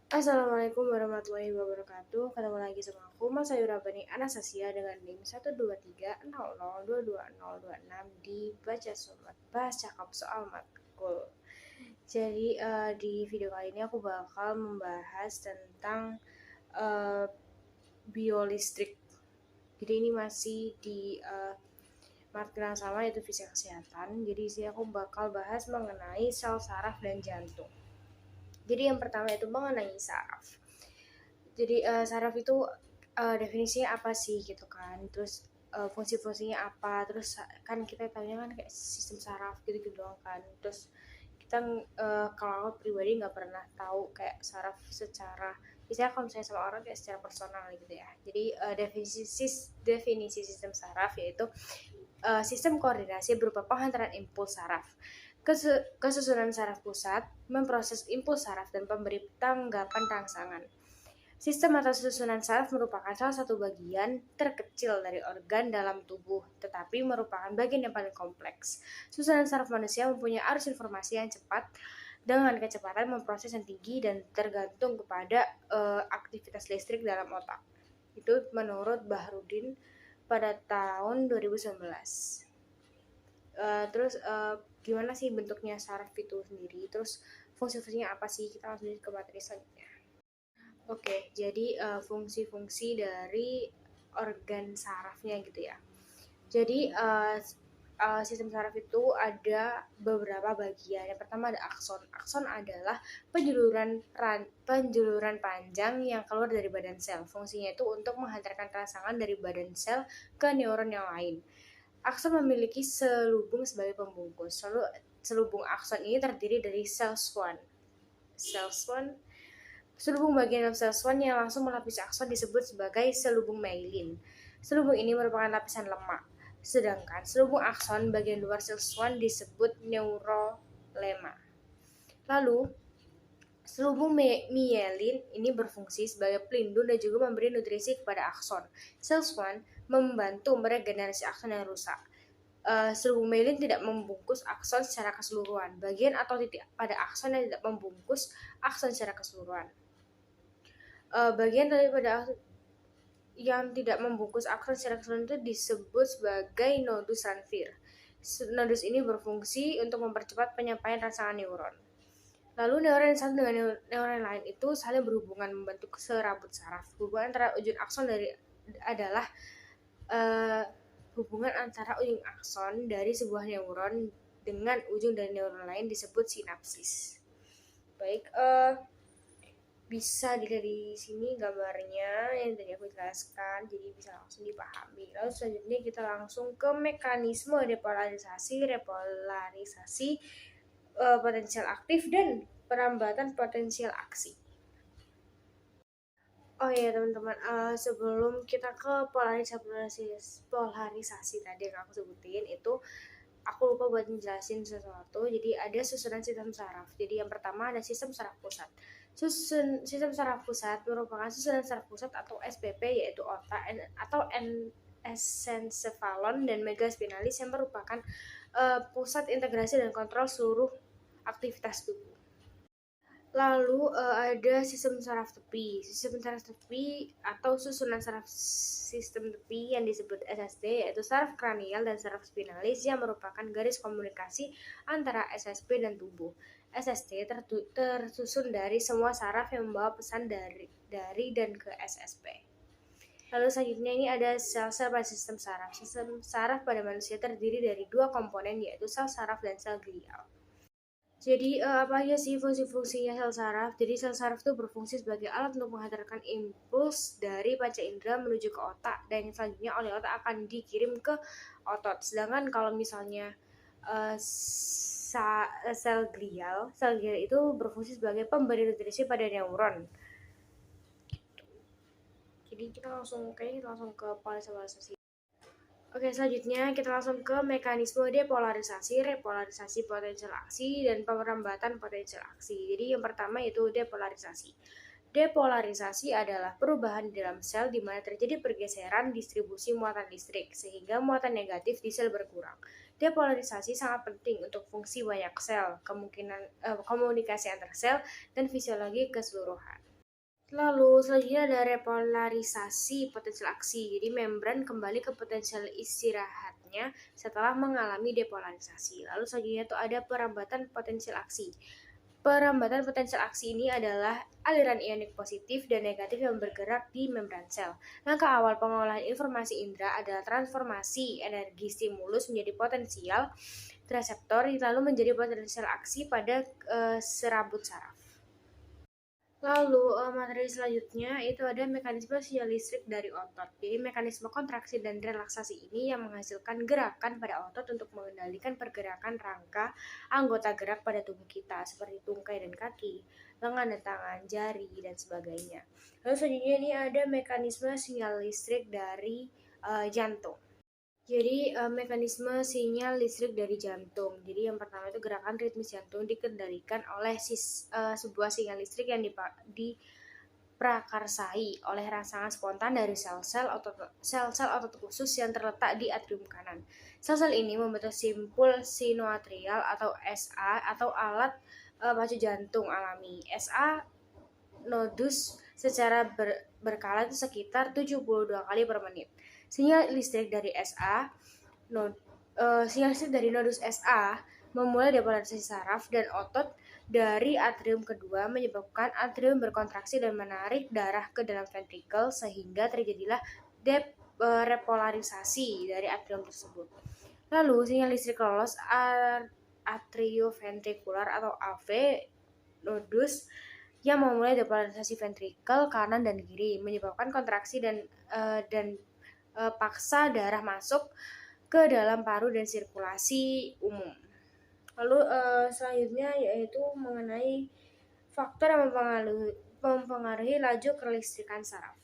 Assalamualaikum warahmatullahi wabarakatuh. Ketemu lagi sama aku, Mas Ayu Rabani Anastasia dengan NIM 123002226 di Baca Sobat Bahas Cakap Soal Matkul. Jadi di video kali ini aku bakal membahas tentang uh, biolistrik. Jadi ini masih di matkul yang sama, yaitu fisika kesehatan. Jadi di sini aku bakal bahas mengenai sel saraf dan jantung. Jadi yang pertama itu mengenai saraf. Jadi saraf itu definisinya apa sih gitu kan, terus fungsi-fungsinya apa, terus kan kita tahunya kan kayak sistem saraf gitu doang kan. Terus kita kalau aku pribadi nggak pernah tahu kayak saraf secara misalnya kalau misalnya sama orang kayak secara personal gitu ya. Jadi definisi sistem saraf yaitu sistem koordinasi berupa penghantaran impuls saraf. Kesusunan saraf pusat memproses impuls saraf dan pemberi tanggapan rangsangan. Sistem atau susunan saraf merupakan salah satu bagian terkecil dari organ dalam tubuh, tetapi merupakan bagian yang paling kompleks. Susunan saraf manusia mempunyai arus informasi yang cepat dengan kecepatan memproses yang tinggi dan tergantung kepada aktivitas listrik dalam otak. Itu menurut Bahrudin pada tahun 2019. Terus gimana sih bentuknya saraf itu sendiri? Terus fungsi-fungsinya apa sih? Kita langsung ke materi selanjutnya. Oke, jadi fungsi-fungsi dari organ sarafnya gitu ya. Jadi sistem saraf itu ada beberapa bagian. Yang pertama ada akson. Akson adalah penjuluran panjang yang keluar dari badan sel. Fungsinya itu untuk menghantarkan rangsangan dari badan sel ke neuron yang lain. Akson memiliki selubung sebagai pembungkus. Lalu selubung akson ini terdiri dari sel Schwann. Sel Schwann Selubung bagian dalam sel Schwann yang langsung melapisi akson disebut sebagai selubung myelin. Selubung ini merupakan lapisan lemak, sedangkan selubung akson bagian luar sel Schwann disebut neurolema. Lalu, selubung myelin ini berfungsi sebagai pelindung dan juga memberi nutrisi kepada akson. Sel Schwann membantu meregenerasi akson yang rusak. Selubung myelin tidak membungkus akson secara keseluruhan. Bagian atau titik pada akson yang tidak membungkus akson secara keseluruhan. Bagian daripada yang tidak membungkus akson secara keseluruhan itu disebut sebagai nodus Ranvier. Nodus ini berfungsi untuk mempercepat penyampaian rangsangan neuron. Lalu neuron yang satu dengan neuron lain itu saling berhubungan membentuk serabut saraf. Hubungan antara ujung akson adalah hubungan antara ujung akson dari sebuah neuron dengan ujung dari neuron lain disebut sinapsis. Baik, bisa dilihat di sini gambarnya yang tadi aku jelaskan, jadi bisa langsung dipahami. Lalu selanjutnya kita langsung ke mekanisme depolarisasi, repolarisasi potensial aktif dan perambatan potensial aksi. Oh iya teman-teman, sebelum kita ke polarisasi tadi yang aku sebutin itu, aku lupa buat menjelasin sesuatu. Jadi ada susunan sistem saraf. Jadi yang pertama ada sistem saraf pusat. Sistem saraf pusat merupakan susunan saraf pusat atau SPP, yaitu otak atau encephalon dan megaspinalis yang merupakan pusat integrasi dan kontrol seluruh aktivitas tubuh. Lalu ada sistem saraf tepi. Sistem saraf tepi atau susunan saraf sistem tepi yang disebut SST, yaitu saraf kranial dan saraf spinalis yang merupakan garis komunikasi antara SSP dan tubuh. SST tersusun dari semua saraf yang membawa pesan dari dan ke SSP. Lalu selanjutnya ini ada sel-sel pada sistem saraf. Sistem saraf pada manusia terdiri dari dua komponen, yaitu sel saraf dan sel glial. Jadi apa aja sih fungsi-fungsinya sel saraf? Jadi sel saraf itu berfungsi sebagai alat untuk menghantarkan impuls dari panca indera menuju ke otak, dan selanjutnya oleh otak akan dikirim ke otot. Sedangkan kalau misalnya sel glial itu berfungsi sebagai pemberi nutrisi pada neuron. Jadi kita langsung ke polarisasi. Oke, selanjutnya kita langsung ke mekanisme depolarisasi, repolarisasi potensial aksi, dan perambatan potensial aksi. Jadi yang pertama yaitu depolarisasi. Depolarisasi adalah perubahan di dalam sel di mana terjadi pergeseran distribusi muatan listrik, sehingga muatan negatif di sel berkurang. Depolarisasi sangat penting untuk fungsi banyak sel, komunikasi antar sel, dan fisiologi keseluruhan. Lalu selanjutnya ada repolarisasi potensial aksi. Jadi membran kembali ke potensial istirahatnya setelah mengalami depolarisasi. Lalu selanjutnya itu ada perambatan potensial aksi. Perambatan potensial aksi ini adalah aliran ionik positif dan negatif yang bergerak di membran sel. Langkah awal pengolahan informasi indera adalah transformasi energi stimulus menjadi potensial reseptor lalu menjadi potensial aksi pada serabut saraf. Lalu materi selanjutnya itu ada mekanisme sinyal listrik dari otot. Jadi mekanisme kontraksi dan relaksasi ini yang menghasilkan gerakan pada otot untuk mengendalikan pergerakan rangka anggota gerak pada tubuh kita seperti tungkai dan kaki, lengan dan tangan, jari dan sebagainya. Lalu selanjutnya ini ada mekanisme sinyal listrik dari jantung. Jadi mekanisme sinyal listrik dari jantung. Jadi yang pertama itu gerakan ritmis jantung dikendalikan oleh sebuah sinyal listrik yang diprakarsai oleh rangsangan spontan dari sel-sel otot khusus yang terletak di atrium kanan. Sel-sel ini membentuk simpul sinoatrial atau SA atau alat pacu jantung alami. SA nodus secara berkala itu sekitar 72 kali per menit. Sinyal listrik dari nodus SA memulai depolarisasi saraf dan otot dari atrium kedua menyebabkan atrium berkontraksi dan menarik darah ke dalam ventrikel sehingga terjadilah repolarisasi dari atrium tersebut. Lalu sinyal listrik lolos atrioventrikular atau AV nodus yang memulai depolarisasi ventrikel kanan dan kiri menyebabkan kontraksi dan paksa darah masuk ke dalam paru dan sirkulasi umum. Lalu selanjutnya yaitu mengenai faktor yang mempengaruhi laju kelistrikan saraf.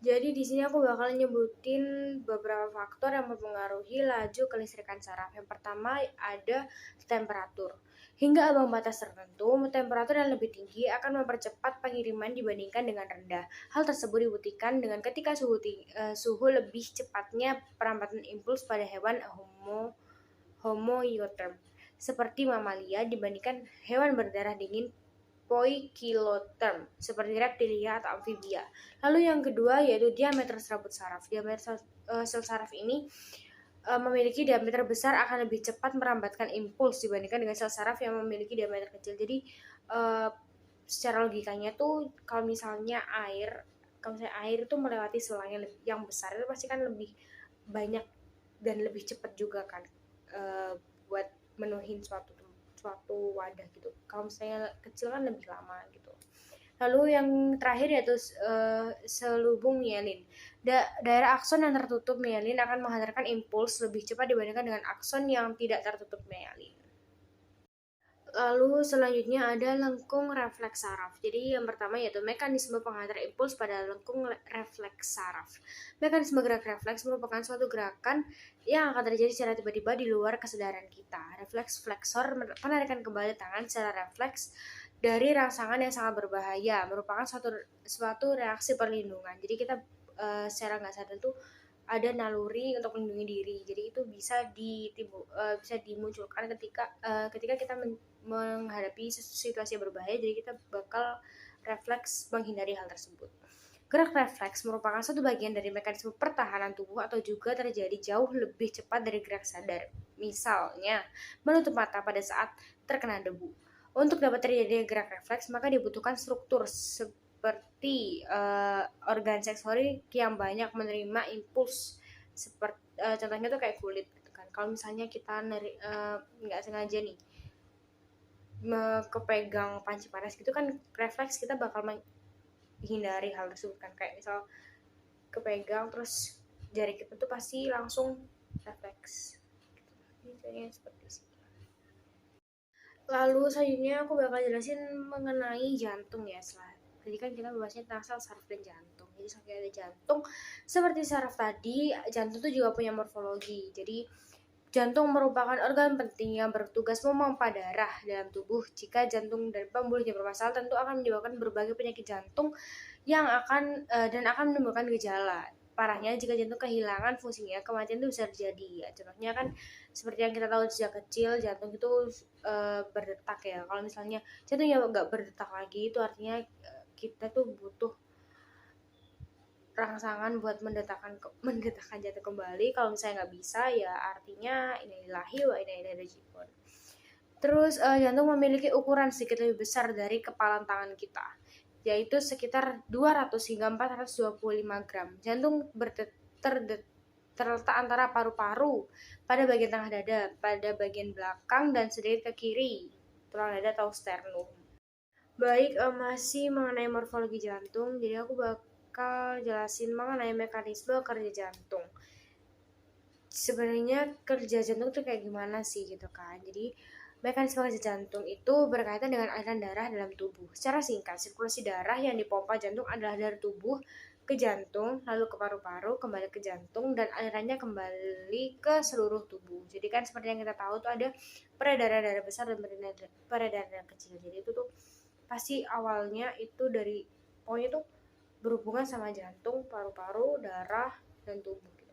Jadi di sini aku bakal nyebutin beberapa faktor yang mempengaruhi laju kelistrikan saraf. Yang pertama ada temperatur. Hingga ambang batas tertentu, temperatur yang lebih tinggi akan mempercepat pengiriman dibandingkan dengan rendah. Hal tersebut dibuktikan dengan ketika suhu lebih cepatnya perambatan impuls pada hewan homoiotherm seperti mamalia dibandingkan hewan berdarah dingin poikilotherm seperti reptilia atau amfibia. Lalu yang kedua yaitu diameter serabut saraf. Diameter sel saraf ini memiliki diameter besar akan lebih cepat merambatkan impuls dibandingkan dengan sel saraf yang memiliki diameter kecil. Jadi secara logikanya tuh kalau misalnya air itu melewati sel yang besar itu pasti kan lebih banyak dan lebih cepat juga kan buat menuhin suatu wadah gitu. Kalau misalnya kecil kan lebih lama gitu. Lalu yang terakhir yaitu selubung mielin. Daerah akson yang tertutup mielin akan menghantarkan impuls lebih cepat dibandingkan dengan akson yang tidak tertutup mielin. Lalu selanjutnya ada lengkung refleks saraf. Jadi yang pertama yaitu mekanisme penghantar impuls pada lengkung refleks saraf. Mekanisme gerak refleks merupakan suatu gerakan yang akan terjadi secara tiba-tiba di luar kesadaran kita. Refleks flexor penarikan kembali tangan secara refleks dari rangsangan yang sangat berbahaya merupakan suatu reaksi perlindungan. Jadi kita secara nggak sadar tuh ada naluri untuk melindungi diri. Jadi itu bisa dimunculkan ketika kita menghadapi situasi yang berbahaya. Jadi kita bakal refleks menghindari hal tersebut. Gerak refleks merupakan satu bagian dari mekanisme pertahanan tubuh atau juga terjadi jauh lebih cepat dari gerak sadar. Misalnya, menutup mata pada saat terkena debu. Untuk dapat terjadi gerak refleks, maka dibutuhkan struktur seperti organ sensori yang banyak menerima impuls. Seperti contohnya tuh kayak kulit gitu kan. Kalau misalnya kita nggak sengaja nih kepegang panci panas gitu kan, refleks kita bakal menghindari hal tersebut kan, kayak misal kepegang terus jari kita tuh pasti langsung refleks gitu. Ini seperti itu. Lalu selanjutnya aku bakal jelasin mengenai jantung ya. Tadi kan kita bahasnya tentang sel saraf dan jantung. Jadi selain ada jantung, seperti saraf tadi, jantung itu juga punya morfologi. Jadi jantung merupakan organ penting yang bertugas memompa darah dalam tubuh. Jika jantung dan pembuluhnya bermasalah, tentu akan menyebabkan berbagai penyakit jantung yang akan menimbulkan gejala. Parahnya jika jantung kehilangan fungsinya, kematian itu bisa terjadi ya. Contohnya kan seperti yang kita tahu sejak kecil, jantung itu berdetak ya. Kalau misalnya jantungnya nggak berdetak lagi, itu artinya kita tuh butuh rangsangan buat mendetakkan jantung kembali. Kalau misalnya nggak bisa, ya artinya innalillahi wa inna ilaihi raji'un. Terus jantung memiliki ukuran sedikit lebih besar dari kepalan tangan kita, yaitu sekitar 200 hingga 425 gram. Jantung terletak antara paru-paru pada bagian tengah dada, pada bagian belakang dan sedikit ke kiri tulang dada atau sternum. Baik, masih mengenai morfologi jantung, jadi aku bakal jelasin mengenai mekanisme kerja jantung. Sebenarnya kerja jantung tuh kayak gimana sih gitu kan. Jadi mekanisme kerja jantung itu berkaitan dengan aliran darah dalam tubuh. Secara singkat, sirkulasi darah yang dipompa jantung adalah dari tubuh ke jantung, lalu ke paru-paru, kembali ke jantung, dan alirannya kembali ke seluruh tubuh. Jadi kan seperti yang kita tahu tuh ada peredaran darah besar dan peredaran darah kecil. Jadi itu tuh pasti awalnya itu dari pokoknya tuh berhubungan sama jantung, paru-paru, darah, dan tubuh gitu.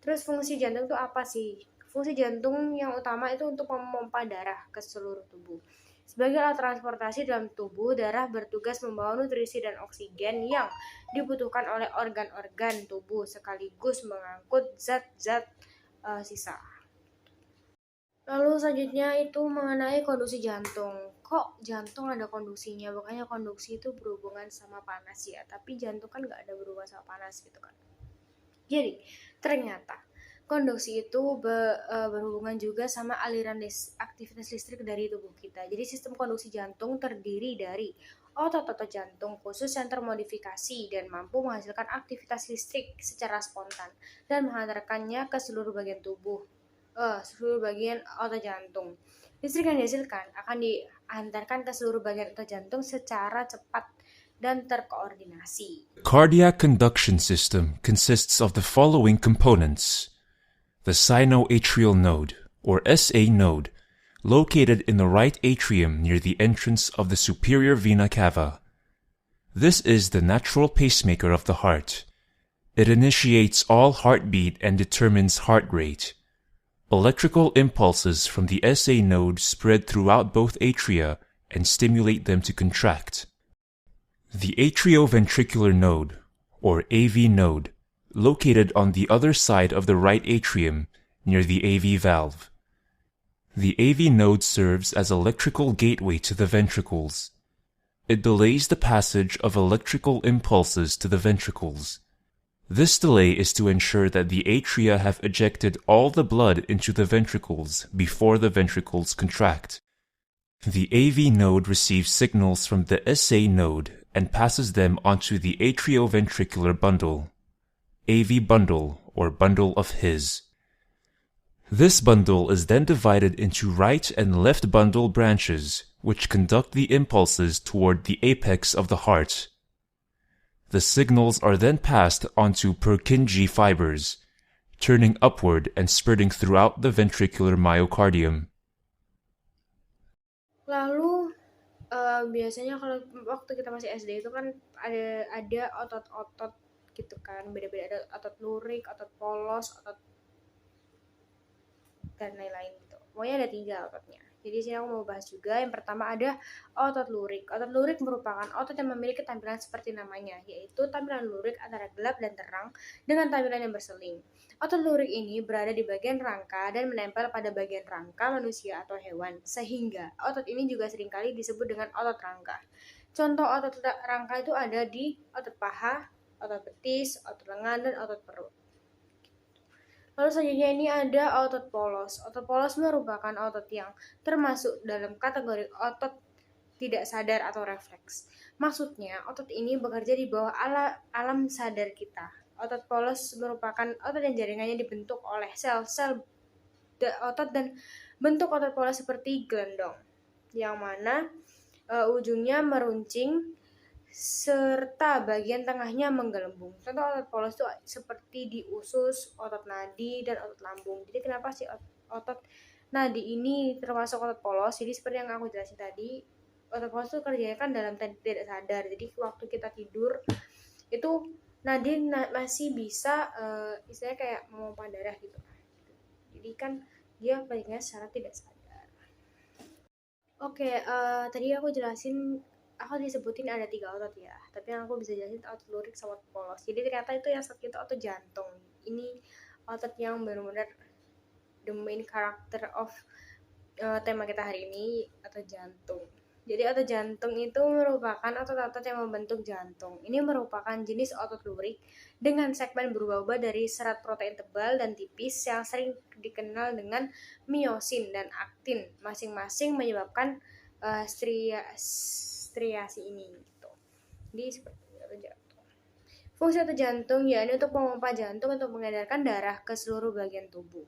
Terus fungsi jantung itu apa sih? Fungsi jantung yang utama itu untuk memompa darah ke seluruh tubuh. Sebagai alat transportasi dalam tubuh, darah bertugas membawa nutrisi dan oksigen yang dibutuhkan oleh organ-organ tubuh sekaligus mengangkut zat-zat sisa. Lalu selanjutnya itu mengenai konduksi jantung. Kok jantung ada konduksinya? Bukannya konduksi itu berhubungan sama panas ya, tapi jantung kan nggak ada berhubungan sama panas gitu kan. Jadi ternyata konduksi itu berhubungan juga sama aliran aktivitas listrik dari tubuh kita. Jadi sistem konduksi jantung terdiri dari otot-otot jantung khusus yang termodifikasi dan mampu menghasilkan aktivitas listrik secara spontan dan menghantarkannya ke seluruh bagian tubuh. Seluruh bagian otot jantung. Listrik yang dihasilkan akan diantarkan ke seluruh bagian otot jantung secara cepat dan terkoordinasi. The cardiac conduction system consists of the following components: the sinoatrial node, or SA node, located in the right atrium near the entrance of the superior vena cava. This is the natural pacemaker of the heart. It initiates all heartbeat and determines heart rate. Electrical impulses from the SA node spread throughout both atria and stimulate them to contract. The atrioventricular node, or AV node, located on the other side of the right atrium near the AV valve. The AV node serves as electrical gateway to the ventricles. It delays the passage of electrical impulses to the ventricles. This delay is to ensure that the atria have ejected all the blood into the ventricles before the ventricles contract. The AV node receives signals from the SA node and passes them onto the atrioventricular bundle, AV bundle, or bundle of His. This bundle is then divided into right and left bundle branches, which conduct the impulses toward the apex of the heart. The signals are then passed onto Purkinje fibers, turning upward and spreading throughout the ventricular myocardium. Lalu biasanya kalau waktu kita masih SD itu kan ada otot-otot gitu kan, beda-beda, ada otot lurik, otot polos, otot dan lain-lain gitu. Pokoknya ada 3 ototnya. Jadi sini aku mau bahas juga. Yang pertama ada otot lurik. Otot lurik merupakan otot yang memiliki tampilan seperti namanya, yaitu tampilan lurik antara gelap dan terang dengan tampilan yang berseling. Otot lurik ini berada di bagian rangka dan menempel pada bagian rangka manusia atau hewan, sehingga otot ini juga seringkali disebut dengan otot rangka. Contoh otot rangka itu ada di otot paha, otot betis, otot lengan, dan otot perut. Lalu selanjutnya ini ada otot polos. Otot polos merupakan otot yang termasuk dalam kategori otot tidak sadar atau refleks. Maksudnya, otot ini bekerja di bawah alam sadar kita. Otot polos merupakan otot yang jaringannya dibentuk oleh sel-sel otot dan bentuk otot polos seperti gelendong, yang mana ujungnya meruncing serta bagian tengahnya menggelembung. Contoh otot polos itu seperti di usus, otot nadi, dan otot lambung. Jadi kenapa sih otot nadi ini termasuk otot polos? Jadi seperti yang aku jelasin tadi, otot polos itu kerjanya kan dalam tidak sadar. Jadi waktu kita tidur itu nadi masih bisa istilahnya kayak memompa darah gitu. Jadi kan dia kerjanya secara tidak sadar. Oke, tadi aku jelasin aku disebutin ada 3 otot ya, tapi yang aku bisa jelasin otot lurik sama otot polos. Jadi ternyata itu yang sakit itu otot jantung. Ini otot yang benar-benar the main character of tema kita hari ini, otot jantung. Jadi otot jantung itu merupakan otot-otot yang membentuk jantung. Ini merupakan jenis otot lurik dengan segmen berubah-ubah dari serat protein tebal dan tipis yang sering dikenal dengan miosin dan aktin, masing-masing menyebabkan striasi ini gitu. Jadi seperti otot jantung. Fungsi otot jantung yakni untuk memompa jantung untuk mengedarkan darah ke seluruh bagian tubuh.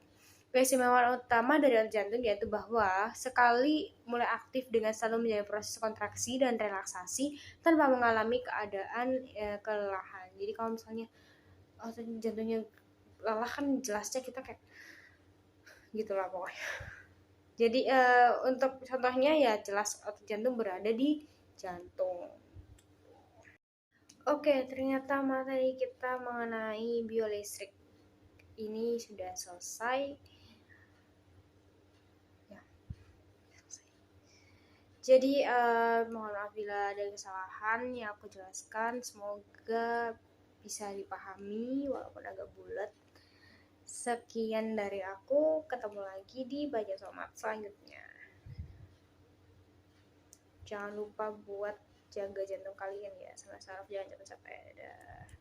Keistimewaan utama dari otot jantung yaitu bahwa sekali mulai aktif dengan selalu menjalani proses kontraksi dan relaksasi tanpa mengalami keadaan kelelahan. Jadi kalau misalnya otot jantungnya lelah kan jelasnya kita kayak gitulah pokoknya. Jadi untuk contohnya ya jelas otot jantung berada di jantung. Oke, ternyata materi kita mengenai biolistrik ini sudah selesai. Jadi mohon maaf bila ada kesalahan yang aku jelaskan, semoga bisa dipahami walaupun agak bulat. Sekian dari aku, ketemu lagi di Baca Somat selanjutnya. Jangan lupa buat jaga jantung kalian ya, sama saraf jangan capek-capek. Dadah.